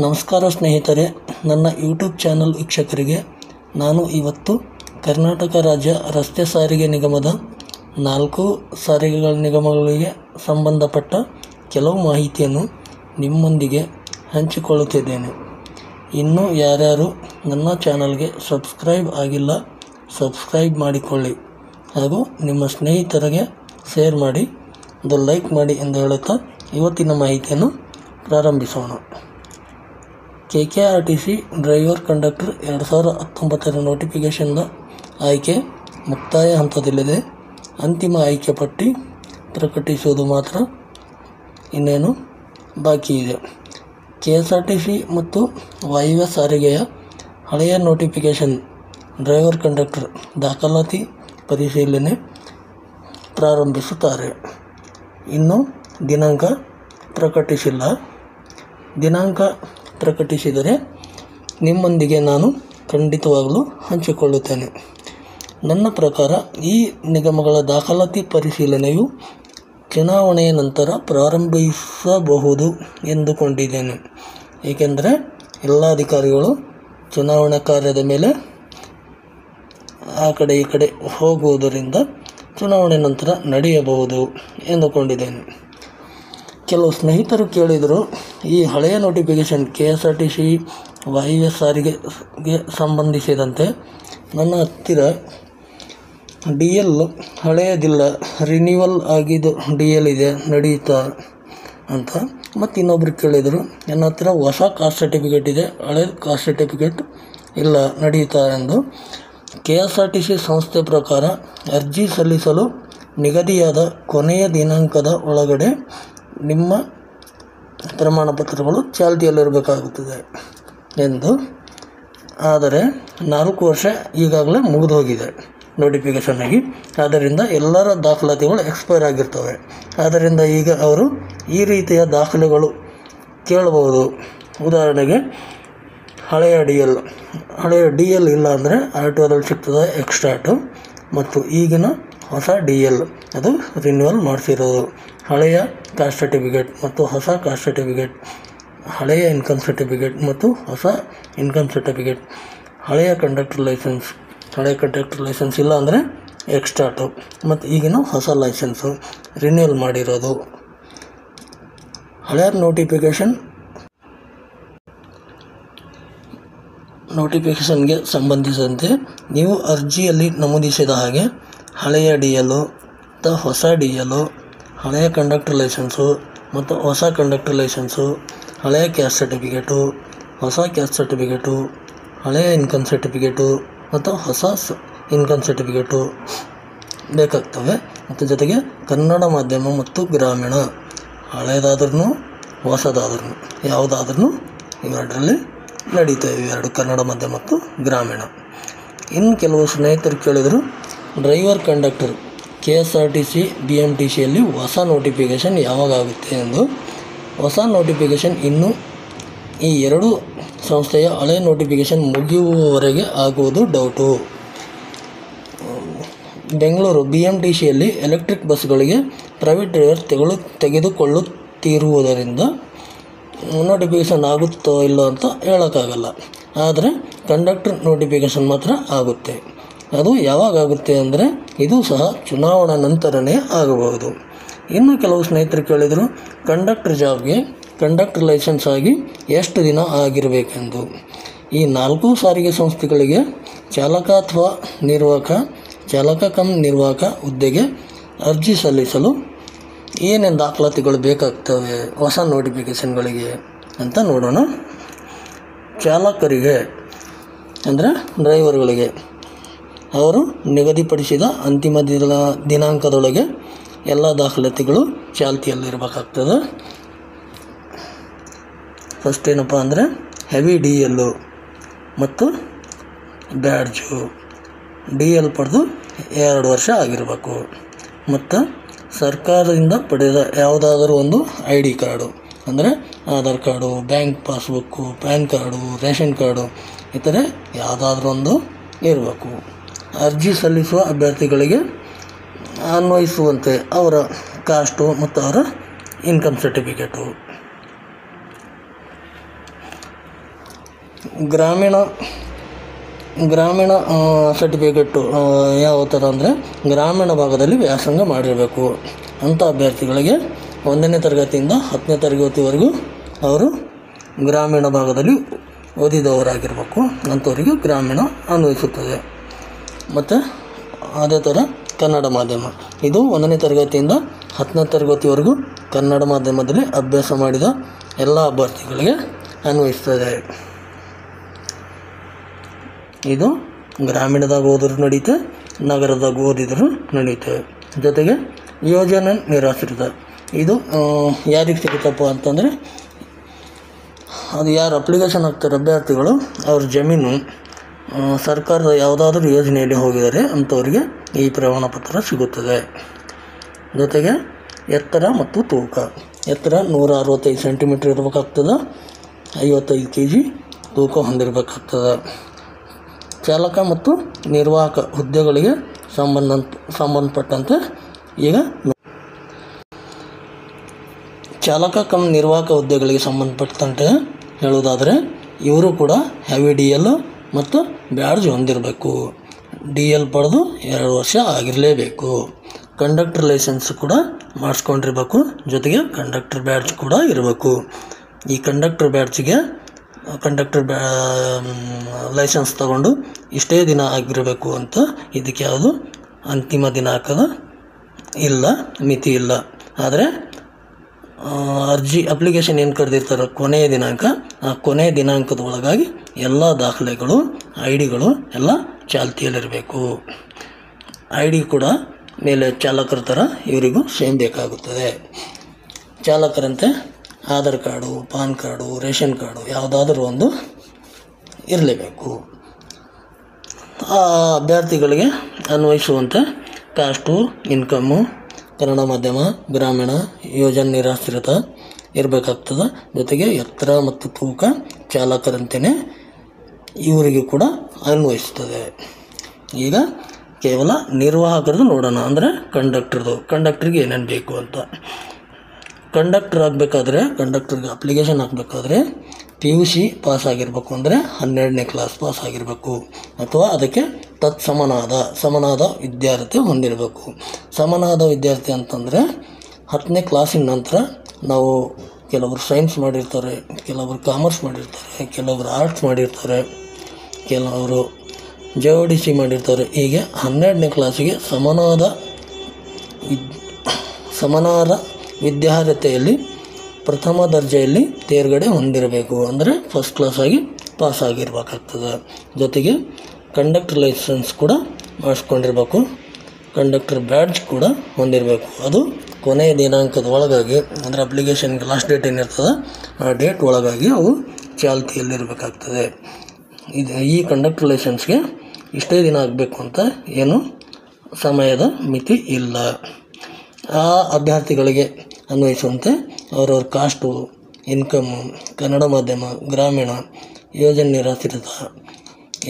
ನಮಸ್ಕಾರ ಸ್ನೇಹಿತರೆ, ನನ್ನ ಯೂಟ್ಯೂಬ್ ಚಾನಲ್ ವೀಕ್ಷಕರಿಗೆ ನಾನು ಇವತ್ತು ಕರ್ನಾಟಕ ರಾಜ್ಯ ರಸ್ತೆ ಸಾರಿಗೆ ನಿಗಮದ 4 ಸಾರಿಗೆಗಳ ನಿಗಮಗಳಿಗೆ ಸಂಬಂಧಪಟ್ಟ ಕೆಲವು ಮಾಹಿತಿಯನ್ನು ನಿಮ್ಮೊಂದಿಗೆ ಹಂಚಿಕೊಳ್ಳುತ್ತಿದ್ದೇನೆ. ಇನ್ನೂ ಯಾರ್ಯಾರು ನನ್ನ ಚಾನಲ್ಗೆ ಸಬ್ಸ್ಕ್ರೈಬ್ ಆಗಿಲ್ಲ, ಸಬ್ಸ್ಕ್ರೈಬ್ ಮಾಡಿಕೊಳ್ಳಿ ಹಾಗೂ ನಿಮ್ಮ ಸ್ನೇಹಿತರಿಗೆ ಶೇರ್ ಮಾಡಿ, ಒಂದು ಲೈಕ್ ಮಾಡಿ ಎಂದು ಹೇಳುತ್ತಾ ಇವತ್ತಿನ ಮಾಹಿತಿಯನ್ನು ಪ್ರಾರಂಭಿಸೋಣ. KKRTC ಡ್ರೈವರ್ ಕಂಡಕ್ಟರ್ 2019 ನೋಟಿಫಿಕೇಷನ್ನ ಆಯ್ಕೆ ಮುಕ್ತಾಯ ಹಂತದಲ್ಲಿದೆ. ಅಂತಿಮ ಆಯ್ಕೆ ಪಟ್ಟಿ ಪ್ರಕಟಿಸುವುದು ಮಾತ್ರ ಇನ್ನೇನು ಬಾಕಿ ಇದೆ. KSRTC ಮತ್ತು ವಾಯುವ್ಯ ಸಾರಿಗೆಯ ಹಳೆಯ ನೋಟಿಫಿಕೇಷನ್ ಡ್ರೈವರ್ ಕಂಡಕ್ಟರ್ ದಾಖಲಾತಿ ಪರಿಶೀಲನೆ ಪ್ರಾರಂಭಿಸುತ್ತಾರೆ. ಇನ್ನೂ ದಿನಾಂಕ ಪ್ರಕಟಿಸಿಲ್ಲ. ದಿನಾಂಕ ಪ್ರಕಟಿಸಿದರೆ ನಿಮ್ಮೊಂದಿಗೆ ನಾನು ಖಂಡಿತವಾಗಲೂ ಹಂಚಿಕೊಳ್ಳುತ್ತೇನೆ. ನನ್ನ ಪ್ರಕಾರ ಈ ನಿಗಮಗಳ ದಾಖಲಾತಿ ಪರಿಶೀಲನೆಯು ಚುನಾವಣೆಯ ನಂತರ ಪ್ರಾರಂಭಿಸಬಹುದು ಎಂದುಕೊಂಡಿದ್ದೇನೆ. ಏಕೆಂದರೆ ಎಲ್ಲ ಅಧಿಕಾರಿಗಳು ಚುನಾವಣಾ ಕಾರ್ಯದ ಮೇಲೆ ಆ ಕಡೆ ಈ ಕಡೆ ಹೋಗುವುದರಿಂದ ಚುನಾವಣೆ ನಂತರ ನಡೆಯಬಹುದು ಎಂದುಕೊಂಡಿದ್ದೇನೆ. ಕೆಲವು ಸ್ನೇಹಿತರು ಕೇಳಿದರು, ಈ ಹಳೆಯ ನೋಟಿಫಿಕೇಷನ್ KSRTC ವಾಯುವ್ಯ ಸಾರಿಗೆಗೆ ಸಂಬಂಧಿಸಿದಂತೆ ನನ್ನ ಹತ್ತಿರ DL ಹಳೆಯದಿಲ್ಲ, ರಿನ್ಯೂವಲ್ ಆಗಿದ್ದು DL ಇದೆ, ನಡೆಯುತ್ತಾ ಅಂತ. ಮತ್ತು ಇನ್ನೊಬ್ರು ಕೇಳಿದರು, ನನ್ನ ಹತ್ತಿರ ಹೊಸ ಕಾಸ್ಟ್ ಸರ್ಟಿಫಿಕೇಟ್ ಇದೆ, ಹಳೆಯ ಕಾಸ್ಟ್ ಸರ್ಟಿಫಿಕೇಟ್ ಇಲ್ಲ, ನಡೆಯುತ್ತಾ ಎಂದು. KSRTC ಸಂಸ್ಥೆ ಪ್ರಕಾರ ಅರ್ಜಿ ಸಲ್ಲಿಸಲು ನಿಗದಿಯಾದ ಕೊನೆಯ ದಿನಾಂಕದ ಒಳಗಡೆ ನಿಮ್ಮ ಪ್ರಮಾಣ ಪತ್ರಗಳು ಚಾಲ್ತಿಯಲ್ಲಿರಬೇಕಾಗುತ್ತದೆ ಎಂದು. ಆದರೆ 4 ವರ್ಷ ಈಗಾಗಲೇ ಮುಗಿದು ಹೋಗಿದೆ ನೋಟಿಫಿಕೇಷನ್ ಆಗಿ. ಆದ್ದರಿಂದ ಎಲ್ಲರ ದಾಖಲಾತಿಗಳು ಎಕ್ಸ್ಪೈರ್ ಆಗಿರ್ತವೆ. ಆದ್ದರಿಂದ ಈಗ ಅವರು ಈ ರೀತಿಯ ದಾಖಲೆಗಳು ಕೇಳಬಹುದು. ಉದಾಹರಣೆಗೆ ಹಳೆಯ DL ಇಲ್ಲ ಅಂದರೆ RTOದಲ್ಲಿ ಸಿಗ್ತದೆ ಎಕ್ಸ್ಟ್ರಾಟು, ಮತ್ತು ಈಗಿನ ಹೊಸ DL ಅದು ರಿನ್ಯೂವಲ್ ಮಾಡಿಸಿರೋದು, ಹಳೆಯ ಕಾಸ್ಟ್ ಸರ್ಟಿಫಿಕೇಟ್ ಮತ್ತು ಹೊಸ ಕಾಸ್ಟ್ ಸರ್ಟಿಫಿಕೇಟ್, ಹಳೆಯ ಇನ್ಕಮ್ ಸರ್ಟಿಫಿಕೇಟ್ ಮತ್ತು ಹೊಸ ಇನ್ಕಮ್ ಸರ್ಟಿಫಿಕೇಟ್, ಹಳೆಯ ಕಂಡಕ್ಟರ್ ಲೈಸೆನ್ಸ್ ಇಲ್ಲ ಅಂದರೆ ಎಕ್ಸ್ಟ್ರಾಟು, ಮತ್ತು ಈಗಿನ ಹೊಸ ಲೈಸೆನ್ಸು ರಿನ್ಯೂವಲ್ ಮಾಡಿರೋದು. ಹಳೆಯ ನೋಟಿಫಿಕೇಷನ್ಗೆ ಸಂಬಂಧಿಸಿದಂತೆ ನೀವು ಅರ್ಜಿಯಲ್ಲಿ ನಮೂದಿಸಿದ ಹಾಗೆ ಹಳೆಯ DL ಮತ್ತು ಹೊಸ DL, ಹಳೆಯ ಕಂಡಕ್ಟರ್ ಲೈಸೆನ್ಸು ಮತ್ತು ಹೊಸ ಕಂಡಕ್ಟರ್ ಲೈಸೆನ್ಸು, ಹಳೆಯ ಕ್ಯಾಸ್ಟ್ ಸರ್ಟಿಫಿಕೇಟು, ಹೊಸ ಕ್ಯಾಸ್ಟ್ ಸರ್ಟಿಫಿಕೇಟು, ಹಳೆಯ ಇನ್ಕಮ್ ಸರ್ಟಿಫಿಕೇಟು ಮತ್ತು ಹೊಸ ಇನ್ಕಮ್ ಸರ್ಟಿಫಿಕೇಟು ಬೇಕಾಗ್ತವೆ. ಮತ್ತು ಜೊತೆಗೆ ಕನ್ನಡ ಮಾಧ್ಯಮ ಮತ್ತು ಗ್ರಾಮೀಣ, ಹಳೆಯದಾದ್ರೂ ಹೊಸದಾದ್ರೂ ಯಾವುದಾದ್ರೂ ಇವೆರಡರಲ್ಲಿ ನಡೀತವೆ, ಇವೆರಡು ಕನ್ನಡ ಮಾಧ್ಯಮ ಮತ್ತು ಗ್ರಾಮೀಣ. ಇನ್ನು ಕೆಲವು ಸ್ನೇಹಿತರು ಕೇಳಿದರು, ಡ್ರೈವರ್ ಕಂಡಕ್ಟರ್ KSRTC BMTCಯಲ್ಲಿ ಹೊಸ ನೋಟಿಫಿಕೇಷನ್ ಯಾವಾಗ ಆಗುತ್ತೆ ಎಂದು. ಹೊಸ ನೋಟಿಫಿಕೇಷನ್ ಇನ್ನೂ ಈ 2 ಸಂಸ್ಥೆಯ ಹಳೆಯ ನೋಟಿಫಿಕೇಷನ್ ಮುಗಿಯುವವರೆಗೆ ಆಗುವುದು ಡೌಟು. ಬೆಂಗಳೂರು BMTCಯಲ್ಲಿ ಎಲೆಕ್ಟ್ರಿಕ್ ಬಸ್ಗಳಿಗೆ ಪ್ರೈವೇಟ್ ಡ್ರೈವರ್ ತೆಗೆದುಕೊಳ್ಳುತ್ತಿರುವುದರಿಂದ ನೋಟಿಫಿಕೇಷನ್ ಆಗುತ್ತೋ ಇಲ್ಲೋ ಅಂತ ಹೇಳೋಕ್ಕಾಗಲ್ಲ. ಆದರೆ ಕಂಡಕ್ಟರ್ ನೋಟಿಫಿಕೇಷನ್ ಮಾತ್ರ ಆಗುತ್ತೆ. ಅದು ಯಾವಾಗ ಆಗುತ್ತೆ ಅಂದರೆ ಇದು ಸಹ ಚುನಾವಣಾ ನಂತರನೇ ಆಗಬಹುದು. ಇನ್ನು ಕೆಲವು ಸ್ನೇಹಿತರು ಕೇಳಿದರು, ಕಂಡಕ್ಟರ್ ಜಾಬ್ಗೆ ಕಂಡಕ್ಟರ್ ಲೈಸೆನ್ಸ್ ಆಗಿ ಎಷ್ಟು ದಿನ ಆಗಿರಬೇಕೆಂದು. ಈ 4 ಸಾರಿಗೆ ಸಂಸ್ಥೆಗಳಿಗೆ ಚಾಲಕ ಅಥವಾ ನಿರ್ವಾಹಕ ಹುದ್ದೆಗೆ ಅರ್ಜಿ ಸಲ್ಲಿಸಲು ಏನೇನು ದಾಖಲಾತಿಗಳು ಬೇಕಾಗ್ತವೆ ಹೊಸ ನೋಟಿಫಿಕೇಷನ್ಗಳಿಗೆ ಅಂತ ನೋಡೋಣ. ಚಾಲಕರಿಗೆ ಅಂದರೆ ಡ್ರೈವರ್ಗಳಿಗೆ ಅವರು ನಿಗದಿಪಡಿಸಿದ ಅಂತಿಮ ದಿನಾಂಕದೊಳಗೆ ಎಲ್ಲ ದಾಖಲಾತಿಗಳು ಚಾಲ್ತಿಯಲ್ಲಿರಬೇಕಾಗ್ತದೆ. ಫಸ್ಟ್ ಏನಪ್ಪ ಅಂದರೆ ಹೆವಿ DL ಮತ್ತು ಬ್ಯಾಡ್ಜು. DL ಪಡೆದು 2 ವರ್ಷ ಆಗಿರಬೇಕು. ಮತ್ತು ಸರ್ಕಾರದಿಂದ ಪಡೆದ ಯಾವುದಾದರೂ ಒಂದು ID ಕಾರ್ಡು ಅಂದರೆ Aadhaar card, bank passbook, PAN card, ration card, ಈ ಥರ ಯಾವುದಾದ್ರೂ ಒಂದು ಇರಬೇಕು. ಅರ್ಜಿ ಸಲ್ಲಿಸುವ ಅಭ್ಯರ್ಥಿಗಳಿಗೆ ಅನ್ವಯಿಸುವಂತೆ ಅವರ ಕಾಸ್ಟು ಮತ್ತು ಅವರ ಇನ್ಕಮ್ ಸರ್ಟಿಫಿಕೇಟು. ಗ್ರಾಮೀಣ ಸರ್ಟಿಫಿಕೇಟು ಯಾವ ಥರ ಅಂದರೆ ಗ್ರಾಮೀಣ ಭಾಗದಲ್ಲಿ ವ್ಯಾಸಂಗ ಮಾಡಿರಬೇಕು ಅಂಥ ಅಭ್ಯರ್ಥಿಗಳಿಗೆ 1ನೇ ತರಗತಿಯಿಂದ 10ನೇ ತರಗತಿವರೆಗೂ ಅವರು ಗ್ರಾಮೀಣ ಭಾಗದಲ್ಲಿ ಓದಿದವರಾಗಿರಬೇಕು. ಅಂಥವರಿಗೆ ಗ್ರಾಮೀಣ ಅನ್ವಯಿಸುತ್ತದೆ. ಮತ್ತು ಅದೇ ಥರ ಕನ್ನಡ ಮಾಧ್ಯಮ, ಇದು 1ನೇ ತರಗತಿಯಿಂದ 10ನೇ ತರಗತಿವರೆಗೂ ಕನ್ನಡ ಮಾಧ್ಯಮದಲ್ಲಿ ಅಭ್ಯಾಸ ಮಾಡಿದ ಎಲ್ಲ ಅಭ್ಯರ್ಥಿಗಳಿಗೆ ಅನ್ವಯಿಸ್ತದೆ. ಇದು ಗ್ರಾಮೀಣದಾಗ ಓದಿದ್ರು ನಡೀತೆ, ನಗರದಾಗ ಓದಿದ್ರು ನಡೀತೆ. ಜೊತೆಗೆ ಯೋಜನೆ ನಿರಾಶ್ರಿತ, ಇದು ಯಾರಿಗೆ ಸಿಗುತ್ತಪ್ಪ ಅಂತಂದರೆ ಅದು ಯಾರು ಅಪ್ಲಿಕೇಶನ್ ಹಾಕ್ತಾರೆ ಅಭ್ಯರ್ಥಿಗಳು, ಅವ್ರ ಜಮೀನು ಸರ್ಕಾರದ ಯಾವುದಾದ್ರೂ ಯೋಜನೆಯಲ್ಲಿ ಹೋಗಿದ್ದಾರೆ ಅಂಥವರಿಗೆ ಈ ಪ್ರಮಾಣ ಪತ್ರ ಸಿಗುತ್ತದೆ. ಜೊತೆಗೆ ಎತ್ತರ ಮತ್ತು ತೂಕ, ಎತ್ತರ 165 ಸೆಂಟಿಮೀಟ್ರ್ ಇರಬೇಕಾಗ್ತದೆ, 55 kg ತೂಕ ಹೊಂದಿರಬೇಕಾಗ್ತದೆ. ಚಾಲಕ ಮತ್ತು ನಿರ್ವಾಹಕ ಹುದ್ದೆಗಳಿಗೆ ಸಂಬಂಧಪಟ್ಟಂತೆ ಈಗ ಚಾಲಕ ಕಮ್ ನಿರ್ವಾಹಕ ಹುದ್ದೆಗಳಿಗೆ ಸಂಬಂಧಪಟ್ಟಂತೆ ಹೇಳುವುದಾದರೆ ಇವರು ಕೂಡ ಹೆವಿ DL ಮತ್ತು ಬ್ಯಾಡ್ಜ್ ಹೊಂದಿರಬೇಕು. DL ಪಡೆದು 2 ವರ್ಷ ಆಗಿರಲೇಬೇಕು. ಕಂಡಕ್ಟರ್ ಲೈಸೆನ್ಸ್ ಕೂಡ ಮಾಡಿಸ್ಕೊಂಡಿರ್ಬೇಕು. ಜೊತೆಗೆ ಕಂಡಕ್ಟರ್ ಬ್ಯಾಡ್ಜ್ ಕೂಡ ಇರಬೇಕು. ಈ ಕಂಡಕ್ಟರ್ ಲೈಸೆನ್ಸ್ ತಗೊಂಡು ಇಷ್ಟೇ ದಿನ ಆಗಿರಬೇಕು ಅಂತ ಇದಕ್ಕೆ ಯಾವುದು ಅಂತಿಮ ದಿನಾಂಕದ ಇಲ್ಲ, ಮಿತಿ ಇಲ್ಲ. ಆದರೆ ಅಪ್ಲಿಕೇಶನ್ ಏನು ಕರೆದಿರ್ತಾರೆ ಕೊನೆಯ ದಿನಾಂಕ, ಆ ಕೊನೆಯ ದಿನಾಂಕದ ಒಳಗಾಗಿ ಎಲ್ಲ ದಾಖಲೆಗಳು ID ಗಳು ಎಲ್ಲ ಚಾಲ್ತಿಯಲ್ಲಿರಬೇಕು. ID ಕೂಡ ಮೇಲೆ ಚಾಲಕರ ಥರ ಇವರಿಗೂ ಸೇಮ್ ಬೇಕಾಗುತ್ತದೆ. ಚಾಲಕರಂತೆ Aadhaar card, PAN card, ration card ಯಾವುದಾದ್ರೂ ಒಂದು ಇರಲೇಬೇಕು. ಆ ಅಭ್ಯರ್ಥಿಗಳಿಗೆ ಅನ್ವಯಿಸುವಂತೆ ಕಾಸ್ಟು, ಇನ್ಕಮ್ಮು, ಕನ್ನಡ ಮಾಧ್ಯಮ, ಗ್ರಾಮೀಣ, ಯೋಜನೆ ನಿರಾಶ್ರಿತ ಇರಬೇಕಾಗ್ತದೆ. ಜೊತೆಗೆ ಎತ್ತರ ಮತ್ತು ತೂಕ ಚಾಲಕರಂತೆಯೇ ಇವರಿಗೆ ಕೂಡ ಅನ್ವಯಿಸ್ತದೆ. ಈಗ ಕೇವಲ ನಿರ್ವಾಹಕರದ್ದು ನೋಡೋಣ, ಅಂದರೆ ಕಂಡಕ್ಟ್ರಿಗೆ ಏನೇನು ಬೇಕು ಅಂತ. ಕಂಡಕ್ಟರ್ ಆಗಬೇಕಾದ್ರೆ, ಕಂಡಕ್ಟರ್ಗೆ ಅಪ್ಲಿಕೇಶನ್ ಹಾಕಬೇಕಾದ್ರೆ PUC ಪಾಸ್ ಆಗಿರಬೇಕು, ಅಂದರೆ 12ನೇ ಕ್ಲಾಸ್ ಪಾಸ್ ಆಗಿರಬೇಕು, ಅಥವಾ ಅದಕ್ಕೆ ಸಮನಾದ ವಿದ್ಯಾರ್ಥಿ ಹೊಂದಿರಬೇಕು. ಸಮನಾದ ವಿದ್ಯಾರ್ಥಿ ಅಂತಂದರೆ 10ನೇ ಕ್ಲಾಸಿನ ನಂತರ ನಾವು ಕೆಲವರು ಸೈನ್ಸ್ ಮಾಡಿರ್ತಾರೆ, ಕೆಲವರು ಕಾಮರ್ಸ್ ಮಾಡಿರ್ತಾರೆ, ಕೆಲವರು ಆರ್ಟ್ಸ್ ಮಾಡಿರ್ತಾರೆ, ಕೆಲವರು JODC ಮಾಡಿರ್ತಾರೆ. ಹೀಗೆ 12ನೇ ಕ್ಲಾಸಿಗೆ ಸಮನಾದ ವಿದ್ಯಾರ್ಹತೆಯಲ್ಲಿ ಪ್ರಥಮ ದರ್ಜೆಯಲ್ಲಿ ತೇರ್ಗಡೆ ಹೊಂದಿರಬೇಕು, ಅಂದರೆ ಫಸ್ಟ್ ಕ್ಲಾಸಾಗಿ ಪಾಸ್ ಆಗಿರಬೇಕಾಗ್ತದೆ. ಜೊತೆಗೆ ಕಂಡಕ್ಟರ್ ಲೈಸೆನ್ಸ್ ಕೂಡ ಮಾಡಿಸ್ಕೊಂಡಿರ್ಬೇಕು, ಕಂಡಕ್ಟರ್ ಬ್ಯಾಡ್ಜ್ ಕೂಡ ಹೊಂದಿರಬೇಕು. ಅದು ಕೊನೆಯ ದಿನಾಂಕದ ಒಳಗಾಗಿ, ಅಂದರೆ ಅಪ್ಲಿಕೇಶನ್ಗೆ ಲಾಸ್ಟ್ ಡೇಟ್ ಏನಿರ್ತದೆ ಆ ಡೇಟ್ ಒಳಗಾಗಿ ಅವು ಚಾಲ್ತಿಯಲ್ಲಿರಬೇಕಾಗ್ತದೆ. ಈ ಕಂಡಕ್ಟರ್ ಲೈಸೆನ್ಸ್ಗೆ ಇಷ್ಟೇ ದಿನ ಆಗಬೇಕು ಅಂತ ಏನು ಸಮಯದ ಮಿತಿ ಇಲ್ಲ. ಆ ಅಭ್ಯರ್ಥಿಗಳಿಗೆ ಅನ್ವಯಿಸುವಂತೆ ಅವರವ್ರ ಕಾಸ್ಟು, ಇನ್ಕಮ್ಮು, ಕನ್ನಡ ಮಾಧ್ಯಮ, ಗ್ರಾಮೀಣ, ಯೋಜನೆ ನಿರಾಶ್ರಿತ,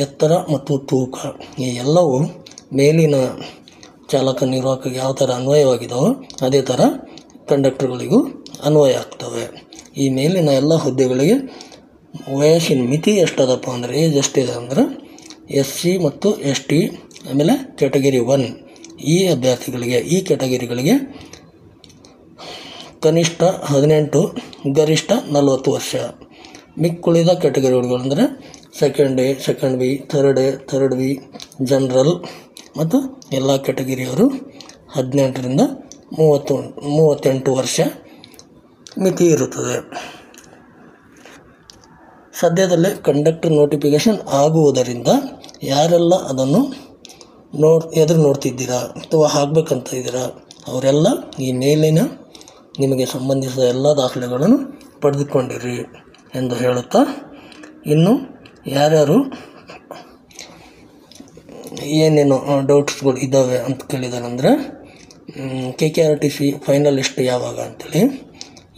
ಎತ್ತರ ಮತ್ತು ತೂಕ ಈ ಎಲ್ಲವೂ ಮೇಲಿನ ಚಾಲಕ ನಿರ್ವಾಹಕರಿಗೆ ಯಾವ ಥರ ಅನ್ವಯವಾಗಿದ್ದಾವೋ ಅದೇ ಥರ ಕಂಡಕ್ಟರ್ಗಳಿಗೂ ಅನ್ವಯ ಆಗ್ತವೆ. ಈ ಮೇಲಿನ ಎಲ್ಲ ಹುದ್ದೆಗಳಿಗೆ ವಯಸ್ಸಿನ ಮಿತಿ ಎಷ್ಟದಪ್ಪ ಅಂದರೆ, ಏಜ್ ಎಷ್ಟಿದೆ ಅಂದರೆ SC ಮತ್ತು ST, ಆಮೇಲೆ ಕ್ಯಾಟಗರಿ 1 ಈ ಅಭ್ಯರ್ಥಿಗಳಿಗೆ, ಈ ಕ್ಯಾಟಗರಿಗಳಿಗೆ ಕನಿಷ್ಠ 18, ಗರಿಷ್ಠ 40 ವರ್ಷ. ಮಿಕ್ಕುಳಿದ ಕ್ಯಾಟಗರಿಗಳು ಅಂದರೆ second B, third B, general ಮತ್ತು ಎಲ್ಲ ಕ್ಯಾಟಗರಿಯವರು 18ರಿಂದ 38 ವರ್ಷ ಮಿತಿ ಇರುತ್ತದೆ. ಸದ್ಯದಲ್ಲೇ ಕಂಡಕ್ಟರ್ ನೋಟಿಫಿಕೇಷನ್ ಆಗುವುದರಿಂದ ಯಾರೆಲ್ಲ ಅದನ್ನು ಎದುರು ನೋಡ್ತಿದ್ದೀರಾ ಅಥವಾ ಆಗಬೇಕಂತ ಇದ್ದೀರಾ ಅವರೆಲ್ಲ ಈ ಮೇಲಿನ ನಿಮಗೆ ಸಂಬಂಧಿಸಿದ ಎಲ್ಲ ದಾಖಲೆಗಳನ್ನು ಪಡೆದುಕೊಂಡಿರಿ ಎಂದು ಹೇಳುತ್ತಾ, ಇನ್ನು ಯಾರ್ಯಾರು ಏನೇನು ಡೌಟ್ಸ್ಗಳು ಇದ್ದಾವೆ ಅಂತ ಕೇಳಿದಾರಂದರೆ, KKRTC ಫೈನಲಿಸ್ಟ್ ಯಾವಾಗ ಅಂತೇಳಿ.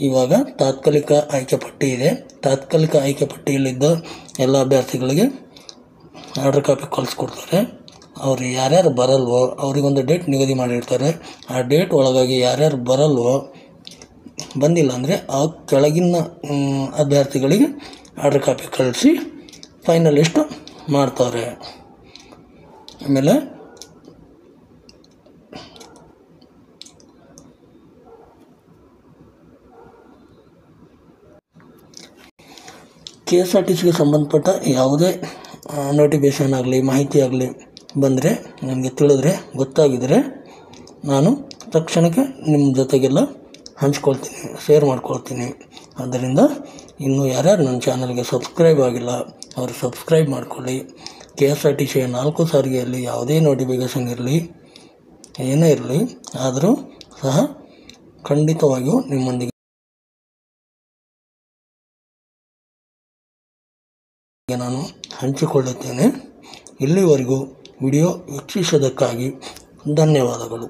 ಇವಾಗ ತಾತ್ಕಾಲಿಕ ಆಯ್ಕೆ ಪಟ್ಟಿ ಇದೆ. ತಾತ್ಕಾಲಿಕ ಆಯ್ಕೆ ಪಟ್ಟಿಯಲ್ಲಿದ್ದ ಎಲ್ಲ ಅಭ್ಯರ್ಥಿಗಳಿಗೆ ಆರ್ಡರ್ ಕಾಪಿ ಕಳಿಸ್ಕೊಡ್ತಾರೆ. ಅವ್ರು ಯಾರ್ಯಾರು ಬರಲ್ವೋ ಅವರಿಗೊಂದು ಡೇಟ್ ನಿಗದಿ ಮಾಡಿರ್ತಾರೆ. ಆ ಡೇಟ್ ಒಳಗಾಗಿ ಯಾರ್ಯಾರು ಬಂದಿಲ್ಲ ಅಂದರೆ ಆ ಕೆಳಗಿನ ಅಭ್ಯರ್ಥಿಗಳಿಗೆ ಆರ್ಡರ್ ಕಾಪಿ ಕಳಿಸಿ ಫೈನಲಿಸ್ಟ್ ಮಾಡ್ತಾರೆ. ಆಮೇಲೆ KSRTCಗೆ ಸಂಬಂಧಪಟ್ಟ ಯಾವುದೇ ನೋಟಿಫಿಕೇಷನ್ ಆಗಲಿ ಮಾಹಿತಿ ಆಗಲಿ ಬಂದರೆ ನನಗೆ ತಿಳಿದ್ರೆ ಗೊತ್ತಾಗಿದ್ದರೆ ನಾನು ತಕ್ಷಣಕ್ಕೆ ನಿಮ್ಮ ಜೊತೆಗೆಲ್ಲ ಹಂಚ್ಕೊಳ್ತೀನಿ, ಶೇರ್ ಮಾಡ್ಕೊಳ್ತೀನಿ. ಆದ್ದರಿಂದ ಇನ್ನೂ ಯಾರ್ಯಾರು ನನ್ನ ಚಾನಲ್ಗೆ ಸಬ್ಸ್ಕ್ರೈಬ್ ಆಗಿಲ್ಲ ಅವರು ಸಬ್ಸ್ಕ್ರೈಬ್ ಮಾಡಿಕೊಳ್ಳಿ. KSRTCಯ 4 ಸಾರಿಗೆಯಲ್ಲಿ ಯಾವುದೇ ನೋಟಿಫಿಕೇಷನ್ ಇರಲಿ ಏನೇ ಇರಲಿ ಆದರೂ ಸಹ ಖಂಡಿತವಾಗಿಯೂ ನಿಮ್ಮೊಂದಿಗೆ ನಾನು ಹಂಚಿಕೊಳ್ಳುತ್ತೇನೆ. ಇಲ್ಲಿವರೆಗೂ ವಿಡಿಯೋ ವೀಕ್ಷಿಸಿದ್ದಕ್ಕಾಗಿ ಧನ್ಯವಾದಗಳು.